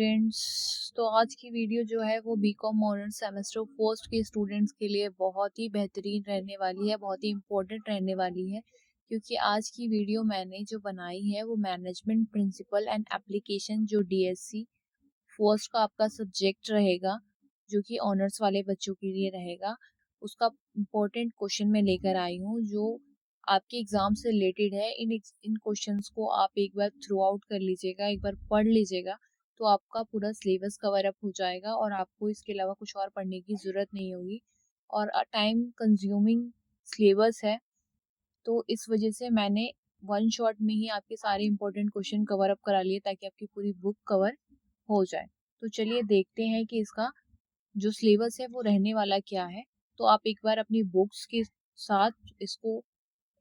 Friends, तो आज की वीडियो जो है वो बीकॉम ऑनर्स सेमेस्टर फर्स्ट के स्टूडेंट्स के लिए बहुत ही बेहतरीन रहने वाली है, बहुत ही इम्पोर्टेंट रहने वाली है। क्योंकि आज की वीडियो मैंने जो बनाई है वो मैनेजमेंट प्रिंसिपल एंड एप्लीकेशन, जो डीएससी फर्स्ट का आपका सब्जेक्ट रहेगा, जो कि ऑनर्स वाले बच्चों के लिए रहेगा, उसका इम्पोर्टेंट क्वेश्चन मैं लेकर आई हूँ जो आपके एग्जाम से रिलेटेड है। इन क्वेश्चंस को आप एक बार थ्रू आउट कर लीजिएगा, एक बार पढ़ लीजिएगा, तो आपका पूरा सिलेबस कवर अप हो जाएगा और आपको इसके अलावा कुछ और पढ़ने की ज़रूरत नहीं होगी। और टाइम कंज्यूमिंग सिलेबस है, तो इस वजह से मैंने वन शॉट में ही आपके सारे इंपॉर्टेंट क्वेश्चन कवर अप करा लिए ताकि आपकी पूरी बुक कवर हो जाए। तो चलिए देखते हैं कि इसका जो सिलेबस है वो रहने वाला क्या है। तो आप एक बार अपनी बुक्स के साथ इसको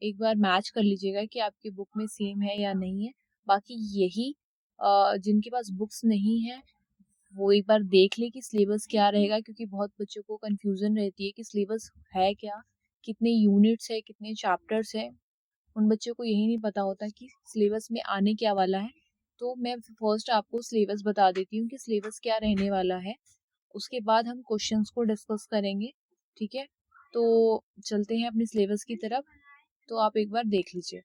एक बार मैच कर लीजिएगा कि आपकी बुक में सेम है या नहीं है। बाकी यही जिनके पास बुक्स नहीं है वो एक बार देख ले कि सिलेबस क्या रहेगा, क्योंकि बहुत बच्चों को कंफ्यूजन रहती है कि सिलेबस है क्या, कितने यूनिट्स है, कितने चैप्टर्स है। उन बच्चों को यही नहीं पता होता कि सिलेबस में आने क्या वाला है। तो मैं फर्स्ट आपको सिलेबस बता देती हूँ कि सिलेबस क्या रहने वाला है, उसके बाद हम क्वेश्चंस को डिस्कस करेंगे। ठीक है, तो चलते हैं अपने सिलेबस की तरफ। तो आप एक बार देख लीजिए।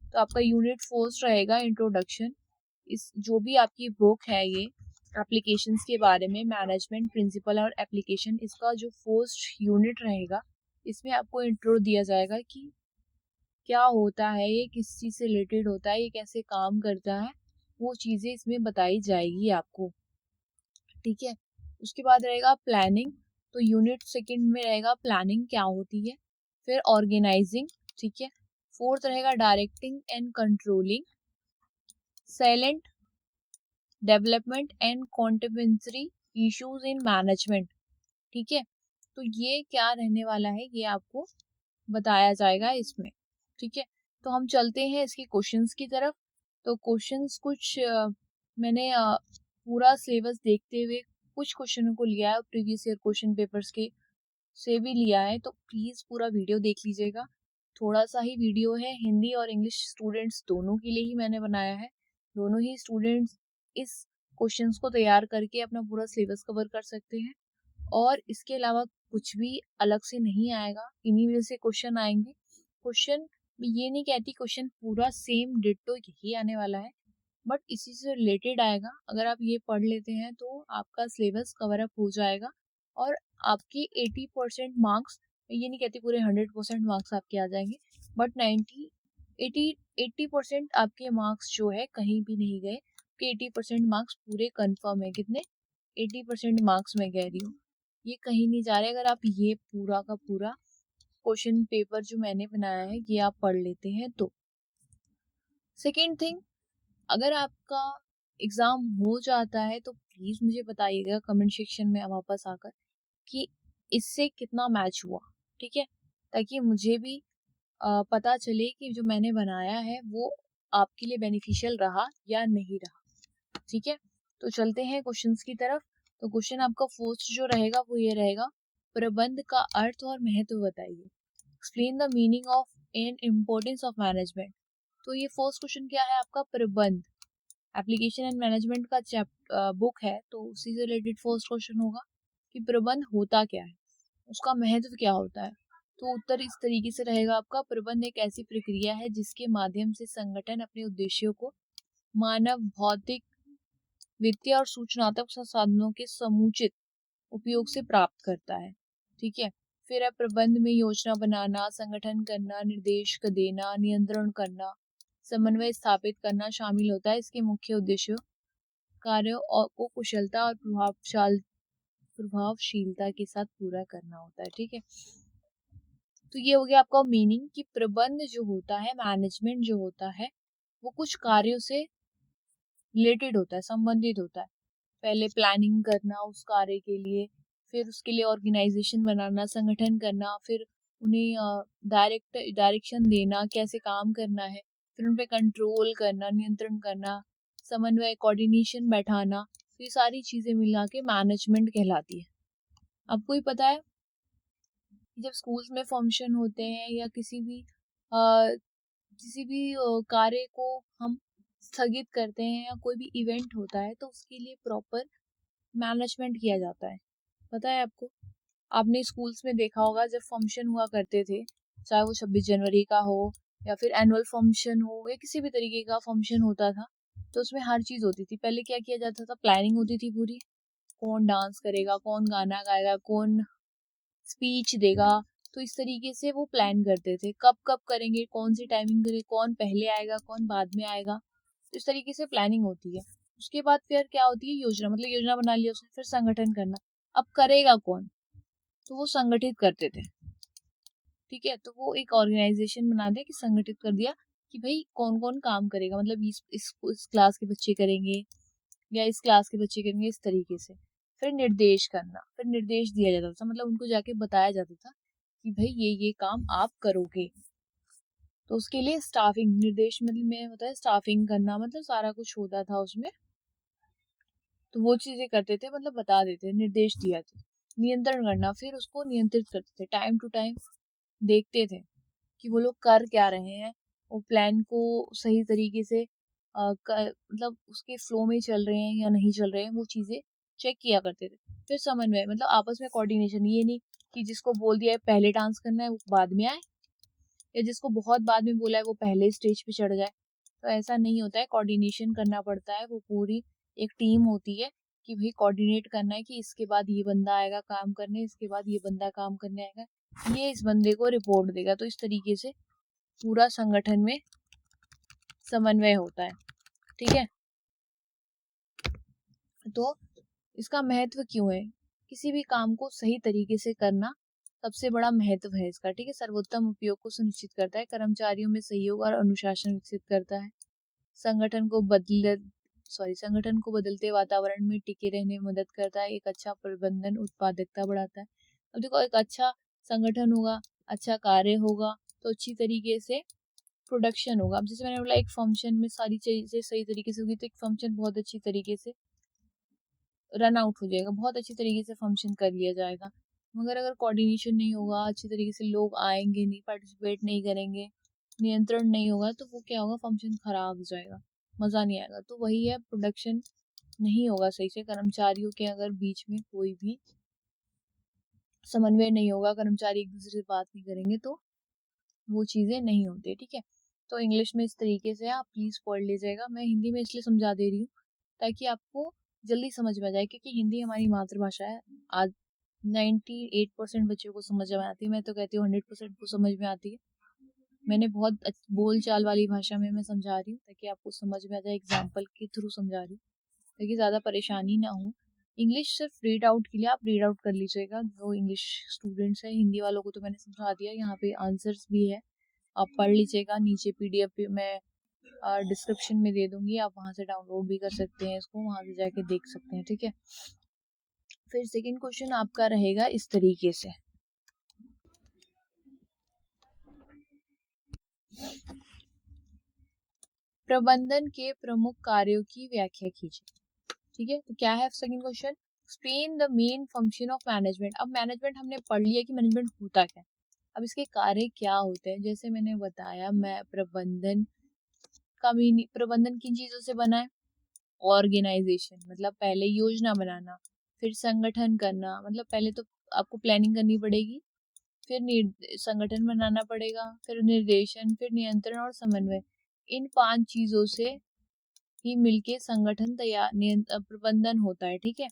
तो आपका यूनिट फर्स्ट रहेगा इंट्रोडक्शन। इस जो भी आपकी बुक है ये एप्लीकेशंस के बारे में, मैनेजमेंट प्रिंसिपल और एप्लीकेशन, इसका जो फर्स्ट यूनिट रहेगा इसमें आपको इंट्रो दिया जाएगा कि क्या होता है ये, किस चीज़ से रिलेटेड होता है, ये कैसे काम करता है, वो चीज़ें इसमें बताई जाएगी आपको। ठीक है, उसके बाद रहेगा प्लानिंग। तो यूनिट सेकंड में रहेगा प्लानिंग क्या होती है, फिर ऑर्गेनाइजिंग। ठीक है, फोर्थ रहेगा directing and controlling, silent development and contemporary issues in management. ठीक है, तो ये क्या रहने वाला है ये आपको बताया जाएगा इसमें। ठीक है, तो हम चलते हैं इसके क्वेश्चंस की तरफ। तो क्वेश्चंस कुछ मैंने पूरा सिलेबस देखते हुए कुछ क्वेश्चनों को लिया है, प्रीवियस ईयर क्वेश्चन पेपर्स के से भी लिया है, तो प्लीज़ पूरा वीडियो देख लीजिएगा। थोड़ा सा ही वीडियो है, हिंदी और इंग्लिश स्टूडेंट्स दोनों के लिए ही मैंने बनाया है। दोनों ही स्टूडेंट्स इस क्वेश्चंस को तैयार करके अपना पूरा सिलेबस कवर कर सकते हैं, और इसके अलावा कुछ भी अलग से नहीं आएगा, इन्हीं में से क्वेश्चन आएंगे। क्वेश्चन ये नहीं कहती क्वेश्चन पूरा सेम डिट्टो यही आने वाला है, बट इसी से रिलेटेड आएगा। अगर आप ये पढ़ लेते हैं तो आपका सिलेबस कवर अप हो जाएगा और आपके 80% मार्क्स, ये नहीं कहती पूरे 100% मार्क्स आपके आ जाएंगे, बट 80% आपके मार्क्स जो है कहीं भी नहीं गए, कि 80% मार्क्स पूरे कंफर्म है। कितने? 80% मार्क्स मैं कह रही हूँ, ये कहीं नहीं जा रहे अगर आप ये पूरा का पूरा क्वेश्चन पेपर जो मैंने बनाया है ये आप पढ़ लेते हैं तो। सेकेंड थिंग, अगर आपका एग्जाम हो जाता है तो प्लीज मुझे बताइएगा कमेंट सेक्शन में वापस आकर कि इससे कितना मैच हुआ। ठीक है, ताकि मुझे भी पता चले कि जो मैंने बनाया है वो आपके लिए बेनिफिशियल रहा या नहीं रहा। ठीक है, तो चलते हैं क्वेश्चंस की तरफ। तो क्वेश्चन आपका फर्स्ट जो रहेगा वो ये रहेगा, प्रबंध का अर्थ और महत्व बताइए। Explain the meaning of and importance of management. तो ये फर्स्ट क्वेश्चन क्या है आपका, प्रबंध। एप्लीकेशन एंड मैनेजमेंट का बुक है, तो उसी से रिलेटेड फर्स्ट क्वेश्चन होगा कि प्रबंध होता क्या है, उसका महत्व क्या होता है। तो उत्तर इस तरीके से रहेगा आपका, प्रबंध एक ऐसी प्रक्रिया है जिसके माध्यम से संगठन अपने उद्देश्यों को मानव, भौतिक, वित्तीय और सूचनात्मक संसाधनों के समुचित उपयोग से प्राप्त करता है। ठीक है, फिर है प्रबंध में योजना बनाना, संगठन करना, निर्देश देना, नियंत्रण करना, समन्वय स्थापित करना शामिल होता है। इसके मुख्य उद्देश्यों कार्यों और को कुशलता और प्रभावशीलता के साथ पूरा करना होता है। ठीक है, तो ये हो गया आपका मीनिंग कि प्रबंध जो होता है, मैनेजमेंट जो होता है, वो कुछ कार्यों से रिलेटेड होता है, संबंधित होता है। पहले प्लानिंग करना उस कार्य के लिए, फिर उसके लिए ऑर्गेनाइजेशन बनाना, संगठन करना, फिर उन्हें डायरेक्शन देना कैसे काम करना है, फिर उन पे कंट्रोल करना, नियंत्रण करना, समन्वय, कोऑर्डिनेशन बैठाना। तो ये सारी चीजें मिला के मैनेजमेंट कहलाती है। आपको ही पता है जब स्कूल्स में फंक्शन होते हैं या किसी भी कार्य को हम स्थगित करते हैं या कोई भी इवेंट होता है तो उसके लिए प्रॉपर मैनेजमेंट किया जाता है। पता है आपको? आपने स्कूल्स में देखा होगा जब फंक्शन हुआ करते थे, चाहे वो 26 जनवरी का हो या फिर एनुअल फंक्शन हो या किसी भी तरीके का फंक्शन होता था, तो उसमें हर चीज़ होती थी। पहले क्या किया जाता था, प्लानिंग होती थी पूरी, कौन डांस करेगा, कौन गाना गाएगा, कौन स्पीच देगा, तो इस तरीके से वो प्लान करते थे, कब-कब करेंगे, कौन सी टाइमिंग करेंगे, कौन पहले आएगा, कौन बाद में आएगा, तो इस तरीके से प्लानिंग होती है। उसके बाद फिर क्या होती है, योजना, मतलब योजना बना लिया उसने, फिर संगठन करना। अब करेगा कौन? तो वो संगठित करते थे, ठीक है? तो वो एक ऑर्गेनाइजेशन बना दिया कि संगठित कर दिया कि भाई कौन-कौन काम करेगा, मतलब इस क्लास के बच्चे करेंगे या इस क्लास के बच्चे करेंगे, इस तरीके से। फिर निर्देश करना, फिर निर्देश दिया जाता था, मतलब उनको जाके बताया जाता था कि भाई ये काम आप करोगे। तो उसके लिए स्टाफिंग, निर्देश मतलब में होता है स्टाफिंग करना, मतलब सारा कुछ होता था उसमें। तो वो चीजें करते थे, मतलब बता देते, निर्देश दिया था। नियंत्रण करना, फिर उसको नियंत्रित करते थे, टाइम टू टाइम देखते थे कि वो लोग कर क्या रहे हैं, वो प्लान को सही तरीके से मतलब उसके फ्लो में चल रहे हैं या नहीं चल रहे हैं, वो चीजें चेक किया करते थे। फिर समन्वय, मतलब आपस में कोऑर्डिनेशन, ये नहीं कि जिसको बोल दिया है पहले डांस करना है वो बाद में आए, या जिसको बहुत बाद में बोला है वो पहले स्टेज पे चढ़ जाए। तो ऐसा नहीं होता है, कोऑर्डिनेशन करना पड़ता है, वो पूरी एक टीम होती है कि भाई कोऑर्डिनेट करना है कि इसके बाद ये बंदा आएगा काम करने, इसके बाद ये बंदा काम करने आएगा, ये इस बंदे को रिपोर्ट देगा। तो इस तरीके से पूरा संगठन में समन्वय होता है, ठीक है? तो इसका महत्व क्यों है? किसी भी काम को सही तरीके से करना सबसे बड़ा महत्व है इसका, ठीक है? सर्वोत्तम उपयोग को सुनिश्चित करता है, कर्मचारियों में सहयोग और अनुशासन विकसित करता है, संगठन को संगठन को बदलते वातावरण में टिके रहने में मदद करता है, एक अच्छा प्रबंधन उत्पादकता बढ़ाता है। अब देखो, एक अच्छा संगठन होगा, अच्छा कार्य होगा, तो अच्छी तरीके से प्रोडक्शन होगा। अब जैसे मैंने बोला, एक फंक्शन में सारी चीजें सही तरीके से होगी तो एक फंक्शन बहुत अच्छी तरीके से रन आउट हो जाएगा, बहुत अच्छी तरीके से फंक्शन कर लिया जाएगा। मगर अगर कोऑर्डिनेशन नहीं होगा, अच्छी तरीके से लोग आएंगे नहीं, पार्टिसिपेट नहीं करेंगे, नियंत्रण नहीं होगा, तो वो क्या होगा, फंक्शन खराब हो जाएगा, मजा नहीं आएगा। तो वही है, प्रोडक्शन नहीं होगा सही से, कर्मचारियों के अगर बीच में कोई भी समन्वय नहीं होगा, कर्मचारी एक दूसरे से बात नहीं करेंगे, तो वो चीजें नहीं होती, ठीक है? तो इंग्लिश में इस तरीके से आप प्लीज पढ़ लीजिएगा, मैं हिंदी में इसलिए समझा दे रही हूँ ताकि आपको जल्दी समझ में आ जाए, क्योंकि हिंदी हमारी मातृभाषा है। आज 98% बच्चों को समझ में आती है, मैं तो कहती हूँ 100% को समझ में आती है। मैंने बहुत बोल चाल वाली भाषा में मैं समझा रही हूँ ताकि आपको समझ में आ जाए, एग्जाम्पल के थ्रू समझा रही हूँ ताकि ज़्यादा परेशानी ना हो। इंग्लिश सिर्फ रीड आउट के लिए आप रीड आउट कर लीजिएगा, जो इंग्लिश स्टूडेंट्स हैं। हिंदी वालों को तो मैंने समझा दिया, यहाँ पे आंसर्स भी है, आप पढ़ लीजिएगा। नीचे पीडीएफ भी मैं डिस्क्रिप्शन में दे दूंगी, आप वहां से डाउनलोड भी कर सकते हैं इसको, वहां से जाके देख सकते हैं, ठीक है? फिर सेकंड क्वेश्चन आपका रहेगा इस तरीके से, प्रबंधन के प्रमुख कार्यों की व्याख्या कीजिए, ठीक है? तो क्या है second question, explain the main function of management. अब मैनेजमेंट हमने पढ़ लिया कि मैनेजमेंट होता क्या है, अब इसके कार्य क्या होते हैं। जैसे मैंने बताया, मैं प्रबंधन किन चीजों से बना है, ऑर्गेनाइजेशन, मतलब पहले योजना बनाना, फिर संगठन करना, मतलब पहले तो आपको प्लानिंग करनी पड़ेगी, फिर संगठन बनाना पड़ेगा, फिर निर्देशन, फिर नियंत्रण और समन्वय। इन 5 चीजों से ही मिलके संगठन प्रबंधन होता है, ठीक है?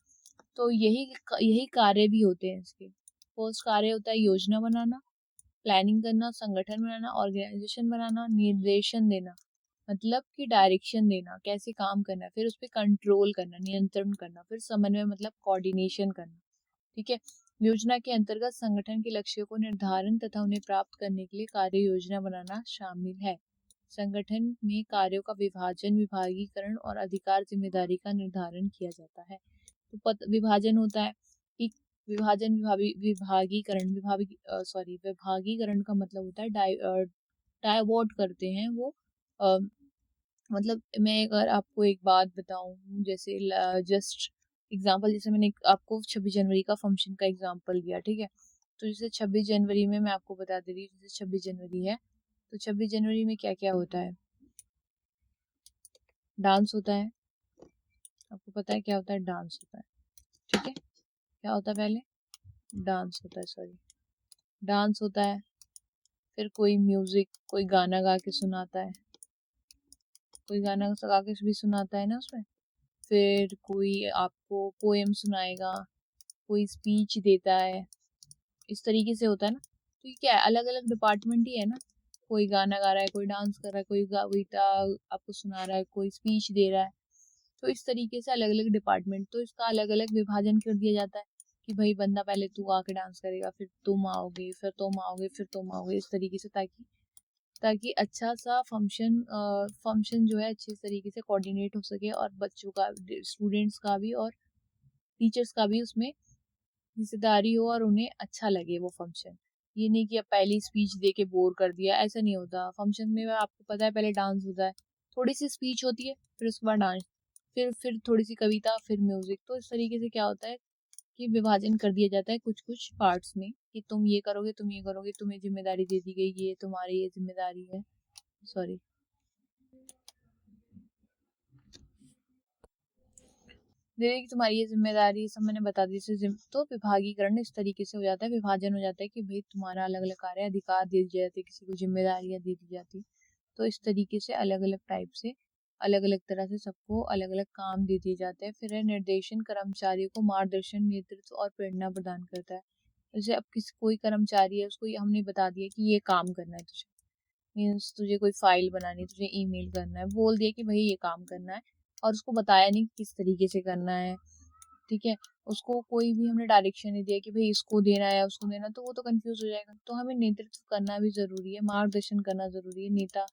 तो यही यही कार्य भी होते हैं इसके। फर्स्ट कार्य होता है योजना बनाना, प्लानिंग करना, संगठन बनाना, ऑर्गेनाइजेशन बनाना, निर्देशन देना, मतलब कि डायरेक्शन देना, कैसे काम करना है, फिर उस पर कंट्रोल करना, नियंत्रण करना, फिर समन्वय मतलब कोऑर्डिनेशन करना, ठीक है? योजना के अंतर्गत संगठन के लक्ष्यों को निर्धारण तथा उन्हें प्राप्त करने के लिए कार्य योजना बनाना शामिल है। संगठन में कार्यों का विभाजन, विभागीकरण और अधिकार जिम्मेदारी का निर्धारण किया जाता है। तो विभाजन होता है कि विभाजन, विभागीकरण का मतलब होता है डाइवर्ट करते हैं वो। अ, मतलब मैं अगर आपको एक बात बताऊं, जैसे जस्ट एग्जांपल, जैसे मैंने आपको 26 जनवरी का फंक्शन का एग्जांपल दिया, ठीक है? तो जैसे 26 जनवरी में मैं आपको बता दे रही हूँ, जैसे 26 जनवरी है तो 26 जनवरी में क्या क्या होता है। डांस होता है, आपको पता है क्या होता है? डांस होता है, ठीक है। क्या होता है पहले? डांस होता है, सॉरी, डांस होता है। फिर कोई म्यूजिक, कोई गाना गा के सुनाता है, कोई गाना गा के भी सुनाता है ना उसमें। फिर कोई आपको पोएम सुनाएगा, कोई स्पीच देता है, इस तरीके से होता है ना। तो ये क्या है, अलग अलग डिपार्टमेंट ही है ना। कोई गाना गा रहा है, कोई डांस कर रहा है, कोई कविता आपको सुना रहा है, कोई स्पीच दे रहा है। तो इस तरीके से अलग अलग डिपार्टमेंट, तो इसका अलग अलग विभाजन कर दिया जाता है कि भाई बंदा पहले तू आके डांस करेगा, फिर तुम आओगे, फिर तुम आओगे, फिर तुम आओगे, इस तरीके से, ताकि ताकि अच्छा सा फंक्शन जो है अच्छे तरीके से कोऑर्डिनेट हो सके, और बच्चों का, स्टूडेंट्स का भी और टीचर्स का भी उसमें हिस्सेदारी हो, और उन्हें अच्छा लगे वो फंक्शन। ये नहीं कि अब पहली स्पीच दे के बोर कर दिया, ऐसा नहीं होता फंक्शन में। आपको पता है पहले डांस होता है, थोड़ी सी स्पीच होती है, फिर उसके बाद डांस, फिर थोड़ी सी कविता, फिर म्यूजिक। तो इस तरीके से क्या होता है कि विभाजन कर दिया जाता है कुछ कुछ पार्ट्स में, कि तुम ये करोगे, तुम ये करोगे, तुम्हें जिम्मेदारी दे दी गई, ये तुम्हारी ये जिम्मेदारी है, सॉरी। धीरे की तुम्हारी ये जिम्मेदारी, सब मैंने बता दी। तो विभागीकरण इस तरीके से हो जाता है, विभाजन हो जाता है कि भाई तुम्हारा अलग अलग कार्य, अधिकार दे दिए जाते, किसी को जिम्मेदारियां दे दी जाती। तो इस तरीके से अलग अलग टाइप से, अलग अलग तरह से सबको अलग अलग काम दे दिए जाते हैं। फिर है निर्देशन, कर्मचारियों को मार्गदर्शन, नेतृत्व और प्रेरणा प्रदान करता है। जैसे अब किसी कोई कर्मचारी है, उसको हमने बता दिया कि ये काम करना है तुझे, मीन्स तुझे कोई फाइल बनानी है, तुझे ईमेल करना है, बोल दिया कि भाई ये काम करना है, और उसको बताया नहीं किस तरीके से करना है, ठीक है। उसको कोई भी हमने डायरेक्शन नहीं दिया कि भाई इसको देना है या उसको देना, तो वो तो कंफ्यूज हो जाएगा। तो हमें नेतृत्व करना भी जरूरी है, मार्गदर्शन करना जरूरी है। नेता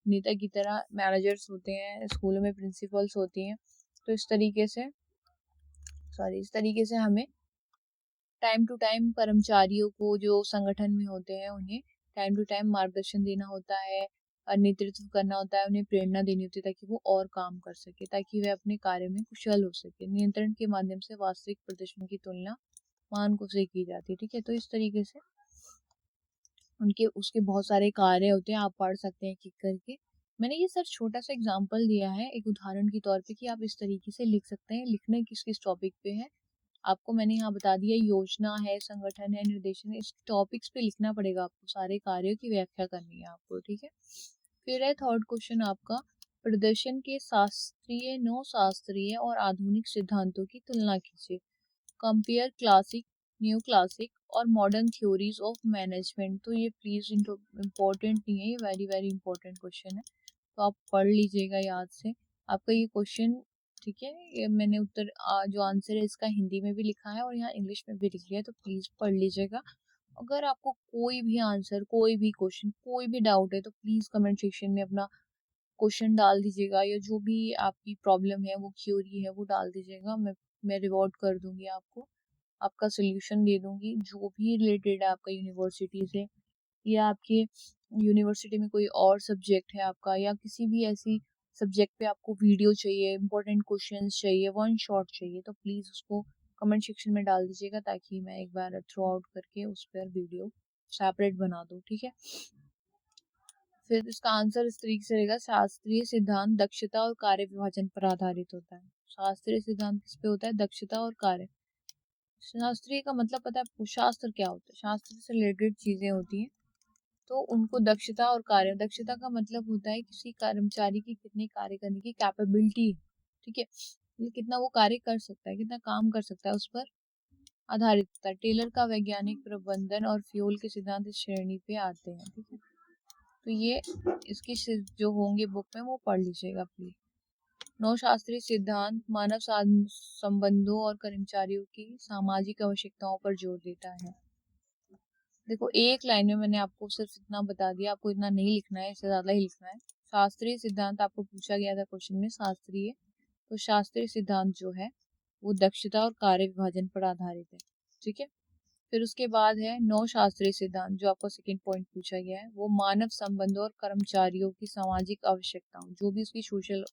नेता की तरह मैनेजर्स होते हैं, स्कूलों में प्रिंसिपल्स होती हैं। तो इस तरीके से हमें टाइम टू टाइम कर्मचारियों को, जो संगठन में होते हैं, उन्हें टाइम टू टाइम मार्गदर्शन देना होता है, और नेतृत्व करना होता है, उन्हें प्रेरणा देनी होती है ताकि वो और काम कर सके, ताकि वे अपने कार्य में कुशल हो सके। नियंत्रण के माध्यम से वास्तविक प्रदर्शन की तुलना मानकों से की जाती है, ठीक है। तो इस तरीके से उनके उसके बहुत सारे कार्य होते हैं, आप पढ़ सकते हैं एक करके। मैंने ये सर छोटा सा एग्जाम्पल दिया है एक उदाहरण के तौर पे, कि आप इस तरीके से लिख सकते हैं। लिखना किस किस टॉपिक पे है आपको मैंने यहाँ बता दिया, योजना है, संगठन है, निर्देशन है, इस टॉपिक्स पे लिखना पड़ेगा आपको, सारे कार्यों की व्याख्या करनी है आपको, ठीक है। फिर है थर्ड क्वेश्चन आपका, प्रदर्शन के शास्त्रीय, नव शास्त्रीय और आधुनिक सिद्धांतों की तुलना कीजिए। कंपेयर क्लासिक, न्यू क्लासिक और मॉडर्न थ्योरीज ऑफ मैनेजमेंट। तो ये प्लीज इम्पोर्टेंट नहीं है, ये वेरी वेरी इंपॉर्टेंट क्वेश्चन है, तो आप पढ़ लीजिएगा याद से। आपका ये क्वेश्चन, ठीक है, ये मैंने उत्तर जो आंसर है इसका हिंदी में भी लिखा है और यहाँ इंग्लिश में भी लिख लिया है, तो प्लीज पढ़ लीजिएगा। अगर आपको कोई भी आंसर, कोई भी क्वेश्चन, कोई भी डाउट है, तो प्लीज कमेंट सेक्शन में अपना क्वेश्चन डाल दीजिएगा, या जो भी आपकी प्रॉब्लम है, वो क्यूरी है, वो डाल दीजिएगा। मैं रिवॉर्ड कर दूंगी आपको, आपका सोल्यूशन दे दूंगी, जो भी रिलेटेड है आपका यूनिवर्सिटी से, या आपके यूनिवर्सिटी में कोई और सब्जेक्ट है आपका, या किसी भी ऐसी सब्जेक्ट पे आपको वीडियो चाहिए, इंपॉर्टेंट क्वेश्चंस चाहिए, वन शॉट चाहिए, तो प्लीज़ उसको कमेंट सेक्शन में डाल दीजिएगा, ताकि मैं एक बार थ्रू आउट करके उस पर वीडियो सेपरेट बना दूँ, ठीक है। फिर इसका आंसर इस तरीके से रहेगा, शास्त्रीय सिद्धांत दक्षता और कार्य विभाजन पर आधारित होता है। शास्त्रीय सिद्धांत किस पे होता है? दक्षता और कार्य। शास्त्रीय का मतलब पता है आपको? शास्त्र क्या होता है? शास्त्र से रिलेटेड चीजें होती हैं, तो उनको दक्षता और कार्य, दक्षता का मतलब होता है किसी कर्मचारी की कितनी कार्य करने की कैपेबिलिटी, ठीक है, मतलब कितना वो कार्य कर सकता है, कितना काम कर सकता है, उस पर आधारित होता है। टेलर का वैज्ञानिक प्रबंधन और फ्यूल के सिद्धांत इस श्रेणी पे आते हैं, ठीक है। तो ये इसकी जो होंगे बुक में वो पढ़ लीजिएगा प्लीज। नौ शास्त्रीय सिद्धांत मानव संबंधों और कर्मचारियों की सामाजिक आवश्यकताओं पर जोर देता है। देखो एक लाइन में मैंने आपको सिर्फ इतना बता दिया, आपको इतना नहीं लिखना है, इससे ज्यादा ही लिखना है। शास्त्रीय सिद्धांत आपको पूछा गया था क्वेश्चन में, शास्त्रीय, तो शास्त्रीय सिद्धांत जो है वो दक्षता और कार्य विभाजन पर आधारित है, ठीक है। फिर उसके बाद है नौ शास्त्रीय सिद्धांत, जो आपको सेकंड पॉइंट पूछा गया है, वो मानव संबंधों और कर्मचारियों की सामाजिक आवश्यकताओं, जो भी उसकी सोशल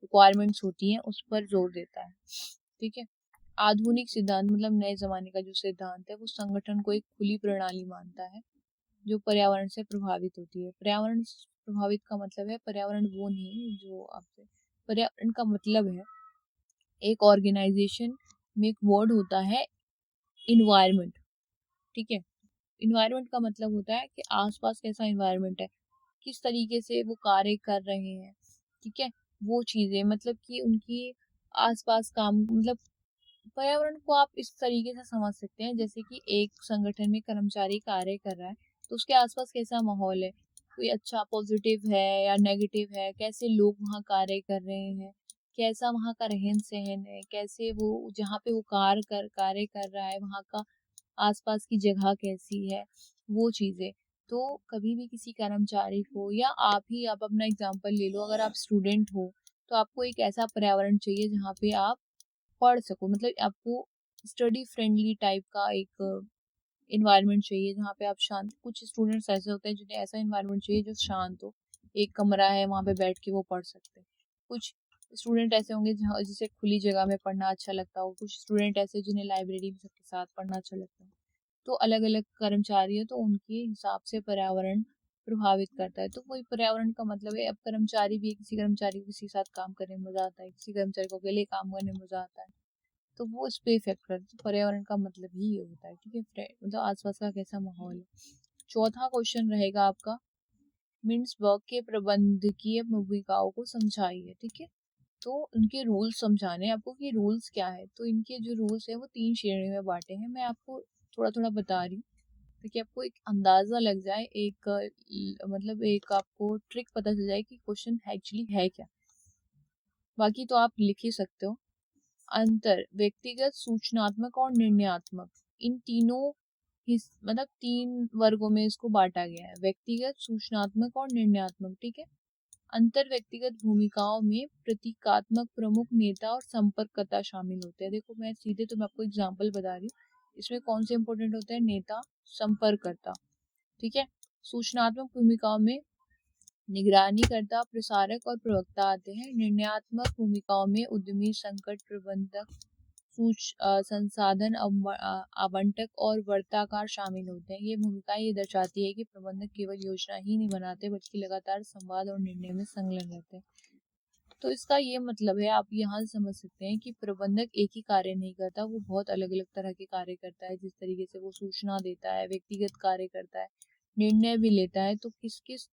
रिक्वायरमेंट्स होती हैं, उस पर जोर देता है, ठीक है। आधुनिक सिद्धांत मतलब नए जमाने का जो सिद्धांत है, वो संगठन को एक खुली प्रणाली मानता है, जो पर्यावरण से प्रभावित होती है। पर्यावरण से प्रभावित का मतलब है, पर्यावरण वो नहीं जो आपसे, पर्यावरण का मतलब है, एक ऑर्गेनाइजेशन में एक वर्ड होता है इन्वायरमेंट, ठीक है। इन्वायरमेंट का मतलब होता है कि आसपास कैसा इन्वायरमेंट है, किस तरीके से वो कार्य कर रहे हैं, ठीक है। वो चीजें मतलब कि उनकी आसपास काम, मतलब पर्यावरण को आप इस तरीके से समझ सकते हैं, जैसे कि एक संगठन में कर्मचारी कार्य कर रहा है तो उसके आसपास कैसा माहौल है, कोई अच्छा पॉजिटिव है या नेगेटिव है, कैसे लोग वहाँ कार्य कर रहे हैं, कैसा वहाँ का रहन सहन है, कैसे वो जहाँ पे वो कार्य कर रहा है वहाँ का आसपास की जगह कैसी है, वो चीजें। तो कभी भी किसी कर्मचारी को, या आप अपना एग्जाम्पल ले लो, अगर आप स्टूडेंट हो तो आपको एक ऐसा पर्यावरण चाहिए जहाँ पे आप पढ़ सको, मतलब आपको स्टडी फ्रेंडली टाइप का एक इन्वायरमेंट चाहिए जहाँ पे आप शांत, कुछ स्टूडेंट्स ऐसे होते हैं जिन्हें ऐसा इन्वायरमेंट चाहिए जो शांत हो, एक कमरा है वहाँ पे बैठ के वो पढ़ सकते हैं। कुछ स्टूडेंट ऐसे होंगे जहाँ जिसे खुली जगह में पढ़ना अच्छा लगता हो, कुछ स्टूडेंट ऐसे जिन्हें लाइब्रेरी में सबके साथ पढ़ना अच्छा लगता है। तो अलग अलग कर्मचारी है तो उनके हिसाब से पर्यावरण प्रभावित करता है। तो वही पर्यावरण का मतलब है, अब कर्मचारी भी है, किसी कर्मचारी को किसी के साथ काम करने में मजा आता है, किसी कर्मचारी को अकेले काम करने में मजा आता है, तो वो इस पे इफेक्ट करता है। तो पर्यावरण का मतलब ही ये होता है, ठीक है, मतलब आसपास का कैसा माहौल है। चौथा क्वेश्चन रहेगा आपका, मिन्सबर्ग के प्रबंधकीय भूमिकाओं को समझाइए, ठीक है। तो उनके रूल्स समझाने हैं आपको कि रूल्स क्या है। तो इनके जो रूल्स है वो 3 श्रेणी में बांटे हैं, मैं आपको थोड़ा थोड़ा बता रही हूँ ताकि आपको एक अंदाजा लग जाए, एक मतलब एक आपको ट्रिक पता चल जाए कि क्वेश्चन एक्चुअली है क्या। बाकी तो आप लिख ही सकते हो। अंतर, व्यक्तिगत, सूचनात्मक और निर्णयात्मक, इन तीनों मतलब 3 वर्गों में इसको बांटा गया है, व्यक्तिगत, सूचनात्मक और निर्णयात्मक, ठीक है। अंतर व्यक्तिगत भूमिकाओं में प्रतीकात्मक, प्रमुख, नेता और संपर्ककर्ता शामिल होते हैं। देखो मैं सीधे तो मैं आपको एग्जांपल बता रही हूँ, इसमें कौन से इंपॉर्टेंट होते हैं, नेता, संपर्ककर्ता, ठीक है। सूचनात्मक भूमिकाओं में निगरानीकर्ता, प्रसारक और प्रवक्ता आते हैं। निर्णयात्मक भूमिकाओं में उद्यमी, संकट प्रबंधक, संसाधन आवंटक और वार्ताकार शामिल होते हैं। ये भूमिकाएं ये दर्शाती है कि प्रबंधक केवल योजना ही नहीं बनाते बल्कि लगातार संवाद और निर्णय में संलग्न रहते हैं। तो इसका ये मतलब है, आप यहाँ से समझ सकते हैं कि प्रबंधक एक ही कार्य नहीं करता, वो बहुत अलग अलग तरह के कार्य करता है। जिस तरीके से वो सूचना देता है, व्यक्तिगत कार्य करता है, निर्णय भी लेता है, तो किस किस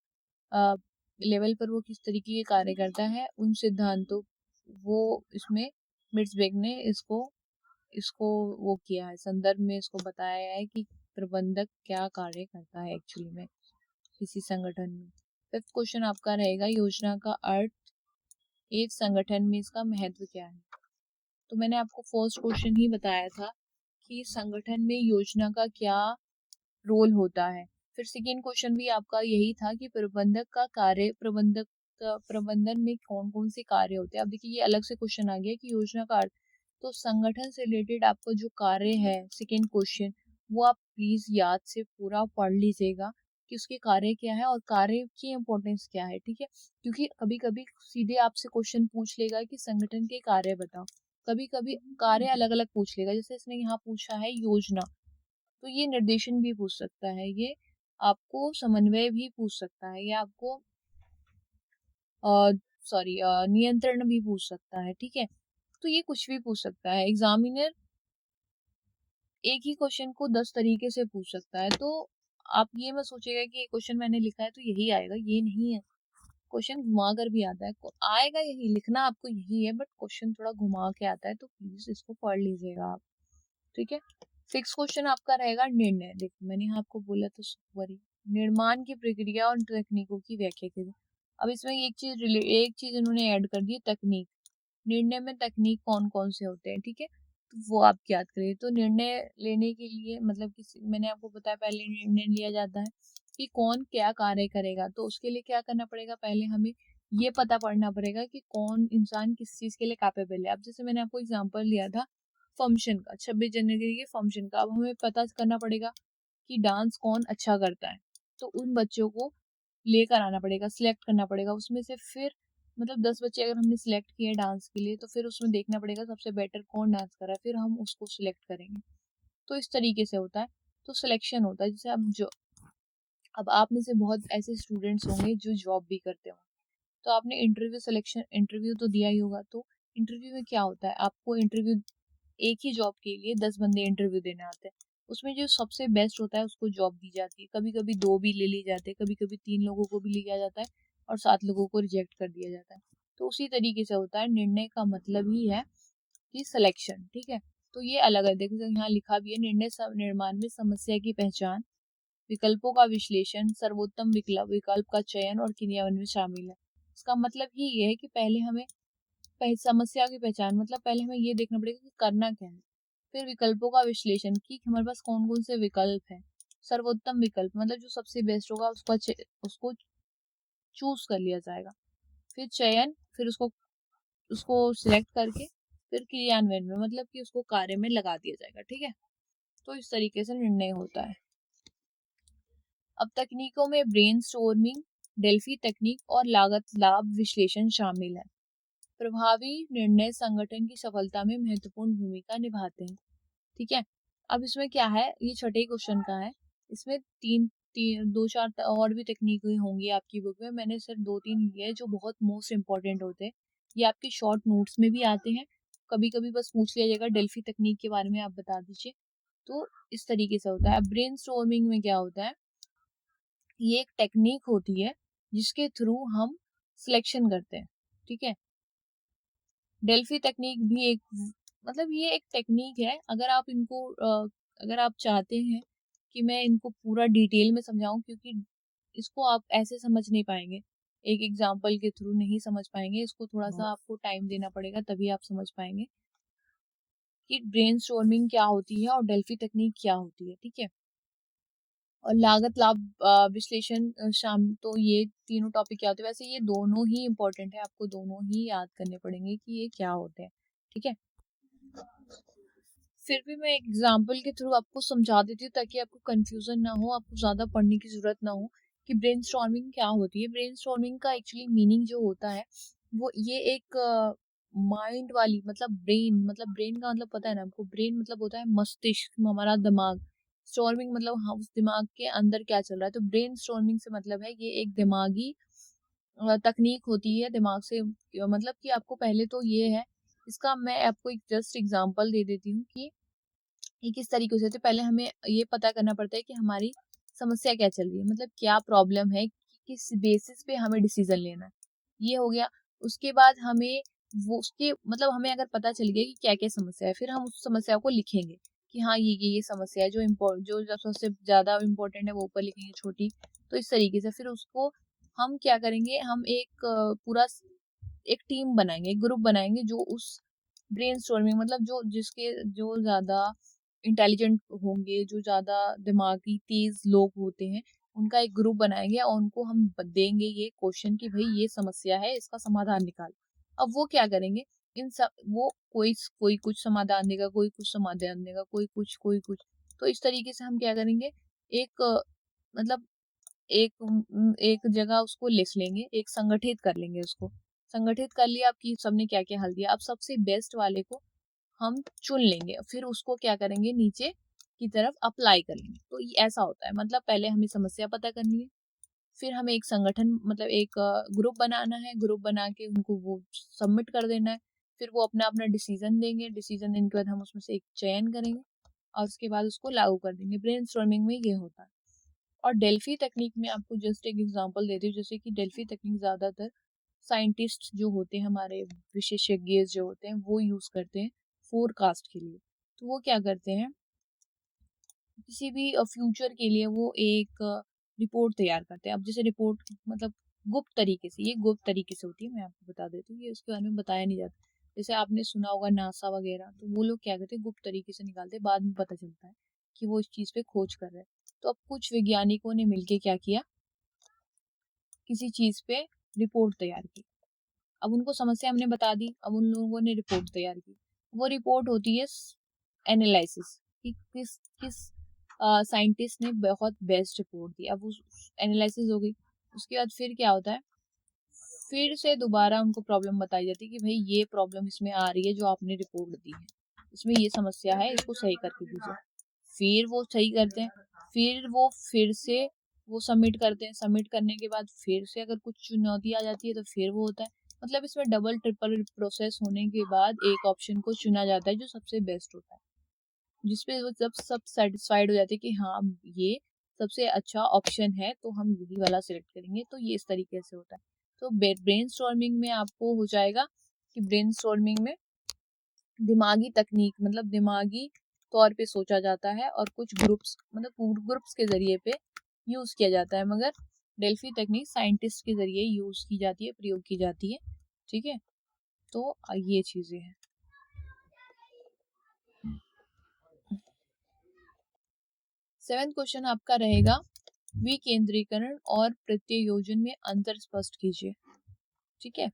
लेवल पर वो किस तरीके के कार्य करता है, उन सिद्धांतों वो इसमें मिट्सबेग ने इसको इसको वो किया है, संदर्भ में इसको बताया है कि प्रबंधक क्या कार्य करता है एक्चुअली में किसी संगठन में। फिफ्थ क्वेश्चन आपका रहेगा, योजना का अर्थ, एक संगठन में इसका महत्व क्या है। तो मैंने आपको फर्स्ट क्वेश्चन ही बताया था कि संगठन में योजना का क्या रोल होता है। फिर सेकेंड क्वेश्चन भी आपका यही था कि प्रबंधक का कार्य, प्रबंधक का प्रबंधन में कौन कौन से कार्य होते हैं। अब देखिए ये अलग से क्वेश्चन आ गया कि योजना का अर्थ, तो संगठन से रिलेटेड आपका जो कार्य है सेकेंड क्वेश्चन, वो आप प्लीज याद से पूरा पढ़ लीजिएगा कि उसके कार्य क्या है और कार्य की इम्पोर्टेंस क्या है, ठीक है। क्योंकि कभी कभी सीधे आपसे क्वेश्चन पूछ लेगा कि संगठन के कार्य बताओ, कभी कभी कार्य अलग अलग पूछ लेगा, जैसे इसने यहाँ पूछा है योजना, तो ये निर्देशन भी पूछ सकता है, ये आपको समन्वय भी पूछ सकता है, ये आपको सॉरी नियंत्रण भी पूछ सकता है, ठीक है। तो ये कुछ भी पूछ सकता है, एग्जामिनर एक ही क्वेश्चन को 10 तरीके से पूछ सकता है। तो आप ये मत सोचिएगा कि ये क्वेश्चन मैंने लिखा है तो यही आएगा, ये नहीं है। क्वेश्चन घुमा कर भी आता है, आएगा यही, लिखना आपको यही है, बट क्वेश्चन थोड़ा घुमा के आता है, तो प्लीज इसको पढ़ लीजिएगा आप, ठीक है। सिक्स क्वेश्चन आपका रहेगा निर्णय। देखो मैंने यहाँ आपको बोला तो वही, निर्माण की प्रक्रिया और तकनीकों की व्याख्या कीजिए। अब इसमें एक चीज इन्होंने ऐड कर दी है, तकनीक। निर्णय में तकनीक कौन कौन से होते हैं, ठीक है, तो वो आप याद करिए। तो निर्णय लेने के लिए मतलब किसी, मैंने आपको बताया पहले निर्णय लिया जाता है कि कौन क्या कार्य करेगा, तो उसके लिए क्या करना पड़ेगा, पहले हमें ये पता पड़ना पड़ेगा कि कौन इंसान किस चीज के लिए कैपेबल है। अब जैसे मैंने आपको एग्जांपल लिया था फंक्शन का, 26 जनवरी के फंक्शन का, अब हमें पता करना पड़ेगा कि डांस कौन अच्छा करता है, तो उन बच्चों को लेकर आना पड़ेगा, सिलेक्ट करना पड़ेगा उसमें से। फिर मतलब 10 बच्चे अगर हमने सिलेक्ट किए डांस के लिए, तो फिर उसमें देखना पड़ेगा सबसे बेटर कौन डांस कर रहा है, फिर हम उसको सिलेक्ट करेंगे। तो इस तरीके से होता है, तो सिलेक्शन होता है। जैसे अब आप में से बहुत ऐसे स्टूडेंट्स होंगे जो जॉब भी करते होंगे, तो आपने इंटरव्यू तो दिया ही होगा। तो इंटरव्यू में क्या होता है, आपको इंटरव्यू एक ही जॉब के लिए 10 बंदे इंटरव्यू देने आते हैं। उसमें जो सबसे बेस्ट होता है उसको जॉब दी जाती है। कभी-कभी 2 भी ले लिए जाते हैं, कभी-कभी 3 लोगों को भी लिया जाता है और 7 लोगों को रिजेक्ट कर दिया जाता है। तो उसी तरीके से होता है, निर्णय का मतलब ही है कि सिलेक्शन, ठीक है? तो ये अलग है, देखो यहाँ लिखा भी है, निर्णय निर्माण में समस्या की पहचान, विकल्पों का विश्लेषण, सर्वोत्तम विकल्प का चयन और क्रियान्वयन में शामिल है। इसका मतलब ही ये है कि पहले हमें समस्या की पहचान मतलब पहले हमें ये देखना पड़ेगा कि करना क्या है। फिर विकल्पों का विश्लेषण कि हमारे पास कौन-कौन से विकल्प हैं। सर्वोत्तम विकल्प मतलब जो सबसे बेस्ट होगा उसको चूज़ कर लिया जाएगा। फिर चयन, फिर उसको उसको सिलेक्ट करके फिर क्रियान्वयन में मतलब कि उसको कार्य में लगा दिया जाएगा, ठीक है? तो इस तरीके से निर्णय होता है। अब तकनीकों में ब्रेनस्टॉर्मिंग, डेल्फी तकनीक और लागत लाभ विश्लेषण शामिल है। प्रभावी निर्णय संगठन की सफलता में महत्वपूर्ण भूमिका निभाते हैं, ठीक है? अब इसमें क्या है, ये छठे क्वेश्चन का है। इसमें तीन तीन दो चार और भी तकनीकें होंगी आपकी बुक में, मैंने सिर्फ 2-3 लिए जो बहुत मोस्ट इंपॉर्टेंट होते हैं। ये आपके शॉर्ट नोट्स में भी आते हैं, कभी कभी बस पूछ लिया जाएगा डेल्फी तकनीक के बारे में आप बता दीजिए। तो इस तरीके से होता है। अब ब्रेनस्टॉर्मिंग में क्या होता है, ये एक टेक्निक होती है जिसके थ्रू हम सिलेक्शन करते हैं, ठीक है? डेल्फी टेक्निक भी एक मतलब ये एक टेक्निक है। अगर आप चाहते हैं कि मैं इनको पूरा डिटेल में समझाऊं, क्योंकि इसको आप ऐसे समझ नहीं पाएंगे, एक एग्जांपल के थ्रू नहीं समझ पाएंगे, इसको थोड़ा सा आपको टाइम देना पड़ेगा तभी आप समझ पाएंगे कि ब्रेनस्टॉर्मिंग क्या होती है और डेल्फी तकनीक क्या होती है, ठीक है? और लागत लाभ विश्लेषण शाम, तो ये तीनों टॉपिक क्या होते हैं, वैसे ये दोनों ही इम्पोर्टेंट है, आपको दोनों ही याद करने पड़ेंगे कि ये क्या होते हैं, ठीक है? फिर भी मैं एग्जाम्पल के थ्रू आपको समझा देती हूँ ताकि आपको कंफ्यूजन ना हो, आपको ज़्यादा पढ़ने की ज़रूरत ना हो कि ब्रेनस्टॉर्मिंग क्या होती है। ब्रेनस्टॉर्मिंग का एक्चुअली मीनिंग जो होता है वो ये एक माइंड वाली मतलब ब्रेन का मतलब पता है ना आपको, ब्रेन मतलब होता है मस्तिष्क, हमारा दिमाग। स्टॉर्मिंग मतलब हाँ, उस दिमाग के अंदर क्या चल रहा है। तो ब्रेन स्टॉर्मिंग से मतलब है ये एक दिमागी तकनीक होती है दिमाग से, मतलब कि आपको पहले तो ये है, इसका मैं आपको एक जस्ट एग्जांपल दे देती हूँ कि ये किस तरीके से होती है। पहले हमें ये पता करना पड़ता है कि हमारी समस्या क्या चल रही है, मतलब क्या प्रॉब्लम है, किस बेसिस पे हमें डिसीजन लेना है, ये हो गया। उसके बाद हमें वो उसके मतलब हमें अगर पता चल गया कि क्या क्या समस्या है, फिर हम उस समस्या को लिखेंगे कि हाँ ये समस्या है, जो सबसे ज्यादा इम्पोर्टेंट है वो ऊपर लिखेंगे, छोटी। तो इस तरीके से फिर उसको हम क्या करेंगे, हम एक एक टीम बनाएंगे, एक ग्रुप बनाएंगे जो उस ब्रेनस्टॉर्मिंग मतलब जो ज्यादा इंटेलिजेंट होंगे, जो ज्यादा दिमागी तेज लोग होते हैं, उनका एक ग्रुप बनाएंगे और उनको हम देंगे ये क्वेश्चन कि भाई ये समस्या है, इसका समाधान निकाल। अब वो क्या करेंगे, इन सब वो कोई कुछ समाधान देगा, कोई कुछ समाधान देगा, कोई कुछ। तो इस तरीके से हम क्या करेंगे, एक मतलब एक जगह उसको लिख लेंगे, एक संगठित कर लेंगे उसको। संगठित कर लिया आपकी सबने क्या क्या हल दिया, अब सबसे बेस्ट वाले को हम चुन लेंगे, फिर उसको क्या करेंगे, नीचे की तरफ अप्लाई करेंगे। तो ये ऐसा होता है, मतलब पहले हमें समस्या पता करनी है, फिर हमें एक संगठन मतलब एक ग्रुप बनाना है, ग्रुप बना के उनको वो सबमिट कर देना है। फिर वो अपना अपना डिसीजन देंगे, डिसीजन देने के बाद हम उसमें से एक चयन करेंगे और उसके बाद उसको लागू कर देंगे। ब्रेनस्टॉर्मिंग में ये होता है। और डेल्फी तकनीक में आपको जस्ट एक एग्जांपल देती हूँ, जैसे कि डेल्फी तकनीक ज़्यादातर साइंटिस्ट जो होते हैं, हमारे विशेषज्ञ जो होते हैं, वो यूज़ करते हैं फोरकास्ट के लिए। तो वो क्या करते हैं, किसी भी फ्यूचर के लिए वो एक रिपोर्ट तैयार करते हैं। अब जैसे रिपोर्ट मतलब गुप्त तरीके से, ये गुप्त तरीके से होती है, मैं आपको बता देती हूँ, ये उसके बारे में बताया नहीं जाता। जैसे आपने सुना होगा नासा वगैरह, तो वो लोग क्या करते हैं, गुप्त तरीके से निकालते हैं, बाद में पता चलता है कि वो इस चीज़ पे खोज कर रहे हैं। तो अब कुछ वैज्ञानिकों ने मिलके क्या किया, किसी चीज़ पे रिपोर्ट तैयार की। अब उनको समस्या हमने बता दी, अब उन लोगों ने रिपोर्ट तैयार की। वो रिपोर्ट होती है एनालिसिस, कि किस किस साइंटिस्ट ने बहुत बेस्ट रिपोर्ट दी। अब उस एनालिसिस हो गई, उसके बाद फिर क्या होता है, फिर से दोबारा उनको प्रॉब्लम बताई जाती है कि भाई ये प्रॉब्लम इसमें आ रही है जो आपने रिपोर्ट दी है, इसमें ये समस्या है, इसको सही करके दीजिए। फिर वो सही करते हैं, फिर वो फिर से वो सबमिट करते हैं, सबमिट करने के बाद फिर से अगर कुछ चुनौती आ जाती है तो फिर वो होता है। मतलब इसमें डबल ट्रिपल प्रोसेस होने के बाद एक ऑप्शन को चुना जाता है जो सबसे बेस्ट होता है, जिसपे वो जब सब सेटिस्फाइड हो जाते हैं कि हाँ ये सबसे अच्छा ऑप्शन है तो हम यही वाला सिलेक्ट करेंगे। तो ये इस तरीके से होता है। तो ब्रेनस्टॉर्मिंग में आपको हो जाएगा कि ब्रेनस्टॉर्मिंग में दिमागी तकनीक मतलब दिमागी तौर पे सोचा जाता है और कुछ ग्रुप्स मतलब ग्रुप्स के जरिए पे यूज किया जाता है, मगर डेल्फी तकनीक साइंटिस्ट के जरिए यूज की जाती है, प्रयोग की जाती है। ठीक है, तो ये चीजें हैं। 7th क्वेश्चन आपका रहेगा विकेंद्रीकरण और प्रत्यायोजन में अंतर स्पष्ट कीजिए। ठीक है,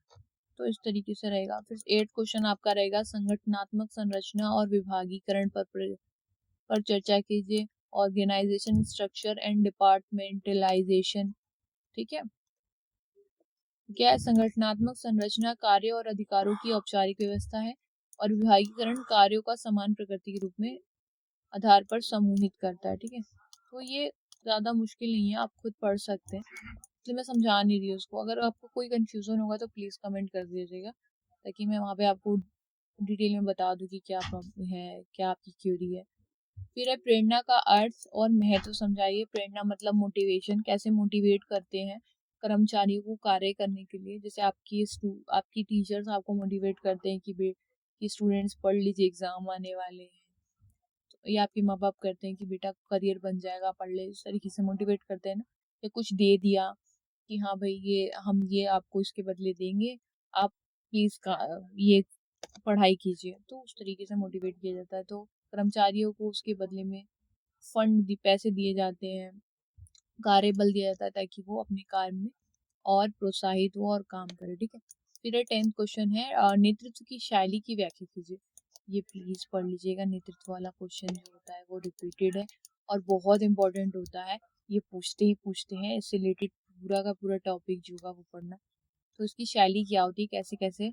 तो इस तरीके से रहेगा। फिर 8th क्वेश्चन आपका रहेगा संगठनात्मक संरचना और विभागीकरण पर चर्चा कीजिए। Organisation structure and departmentalisation. ठीक है, क्या है? संगठनात्मक संरचना कार्य और अधिकारों की औपचारिक व्यवस्था है और विभागीकरण कार्यों का समान प्रकृति के रूप में आधार पर समूहित करता है। ठीक है, तो ये ज्यादा मुश्किल नहीं है, आप खुद पढ़ सकते हैं, इसलिए मैं समझा नहीं रही हूँ उसको। अगर आपको कोई कंफ्यूजन होगा तो प्लीज कमेंट कर दीजिएगा, ताकि मैं वहाँ पे आपको डिटेल में बता दूँ कि क्या प्रॉब्लम है, क्या आपकी क्यूरी है। फिर है प्रेरणा का अर्थ और महत्व समझाइए। प्रेरणा मतलब मोटिवेशन, कैसे मोटिवेट करते हैं कर्मचारियों को कार्य करने के लिए। जैसे आपकी टीचर्स आपको मोटिवेट करते हैं कि स्टूडेंट्स पढ़ लीजिए, एग्जाम आने वाले हैं। तो ये आपके माँ बाप करते हैं कि बेटा करियर बन जाएगा, पढ़ ले, इस तरीके से मोटिवेट करते हैं ना। या कुछ दे दिया कि हाँ भाई ये हम ये आपको इसके बदले देंगे, आप प्लीज का ये पढ़ाई कीजिए, तो उस तरीके से मोटिवेट किया जाता है। तो कर्मचारियों को उसके बदले में पैसे दिए जाते हैं, कार्य बल दिया जाता है, ताकि वो अपने कार्य में और प्रोत्साहित हो और काम करे। ठीक है, फिर 10th क्वेश्चन है नेतृत्व की शैली की व्याख्या कीजिए। ये प्लीज पढ़ लीजिएगा, नेतृत्व वाला क्वेश्चन जो होता है वो रिपीटेड है और बहुत इंपॉर्टेंट होता है। ये पूछते ही पूछते हैं, इससे रिलेटेड पूरा का पूरा टॉपिक जो होगा वो पढ़ना। तो इसकी शैली क्या होती है, कैसे कैसे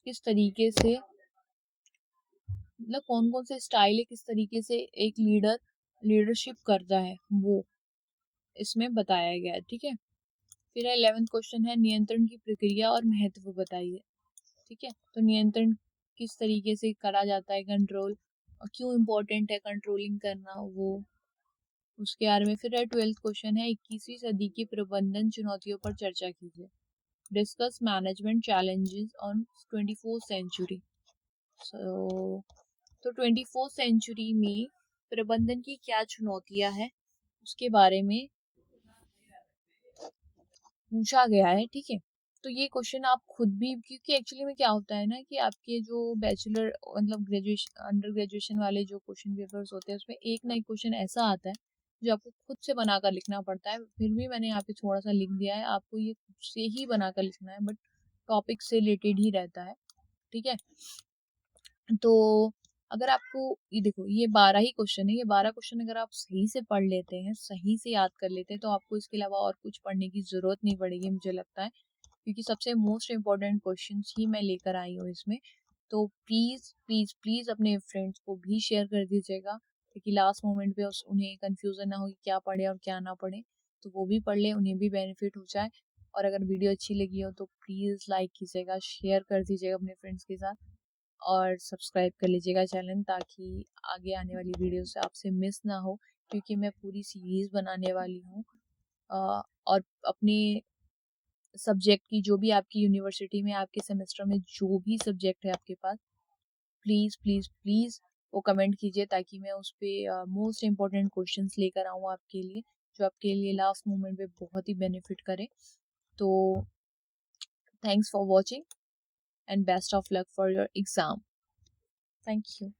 किस तरीके से, मतलब कौन कौन से स्टाइल है, किस तरीके से एक लीडर लीडरशिप करता है, वो इसमें बताया गया है। ठीक है, फिर 11th क्वेश्चन है नियंत्रण की प्रक्रिया और महत्व बताइए। ठीक है, तो नियंत्रण किस तरीके से करा जाता है, कंट्रोल, और क्यों इम्पोर्टेंट है कंट्रोलिंग करना, वो उसके बारे में। फिर 12th क्वेश्चन है 21वीं सदी की प्रबंधन चुनौतियों पर चर्चा कीजिए। Discuss management challenges on 24th century. तो 24th सेंचुरी में प्रबंधन की क्या चुनौतियां हैं उसके बारे में पूछा गया है। ठीक है, तो ये क्वेश्चन आप खुद भी, क्योंकि एक्चुअली में क्या होता है ना कि आपके जो बैचलर मतलब ग्रेजुएशन अंडर ग्रेजुएशन वाले जो क्वेश्चन पेपर्स होते हैं उसमें एक ना एक क्वेश्चन ऐसा आता है जो आपको खुद से बनाकर लिखना पड़ता है। फिर भी मैंने यहाँ पे थोड़ा सा लिख दिया है, आपको ये खुद से ही बनाकर लिखना है, बट टॉपिक से रिलेटेड ही रहता है। ठीक है, तो अगर आपको ये देखो, ये 12 ही क्वेश्चन है, ये 12 क्वेश्चन अगर आप सही से पढ़ लेते हैं, सही से याद कर लेते हैं, तो आपको इसके अलावा और कुछ पढ़ने की जरूरत नहीं पड़ेगी मुझे लगता है, क्योंकि सबसे मोस्ट इम्पोर्टेंट क्वेश्चंस ही मैं लेकर आई हूँ इसमें। तो प्लीज प्लीज प्लीज अपने फ्रेंड्स को भी शेयर कर दीजिएगा, ताकि लास्ट मोमेंट पे उन्हें कंफ्यूजन ना हो कि क्या पढ़े और क्या ना पढ़े, तो वो भी पढ़ ले, उन्हें भी बेनिफिट हो जाए। और अगर वीडियो अच्छी लगी हो तो प्लीज लाइक कीजिएगा, शेयर कर दीजिएगा अपने फ्रेंड्स के साथ, और सब्सक्राइब कर लीजिएगा चैनल, ताकि आगे आने वाली वीडियो से आपसे मिस ना हो, क्योंकि मैं पूरी सीरीज बनाने वाली हूँ। और अपने सब्जेक्ट की, जो भी आपकी यूनिवर्सिटी में आपके सेमेस्टर में जो भी सब्जेक्ट है आपके पास, प्लीज प्लीज प्लीज वो कमेंट कीजिए, ताकि मैं उस पर मोस्ट इम्पोर्टेंट क्वेश्चंस लेकर आऊँ आपके लिए, जो आपके लिए लास्ट मोमेंट पे बहुत ही बेनिफिट करे। तो thanks for watching and best of luck for your exam. Thank you.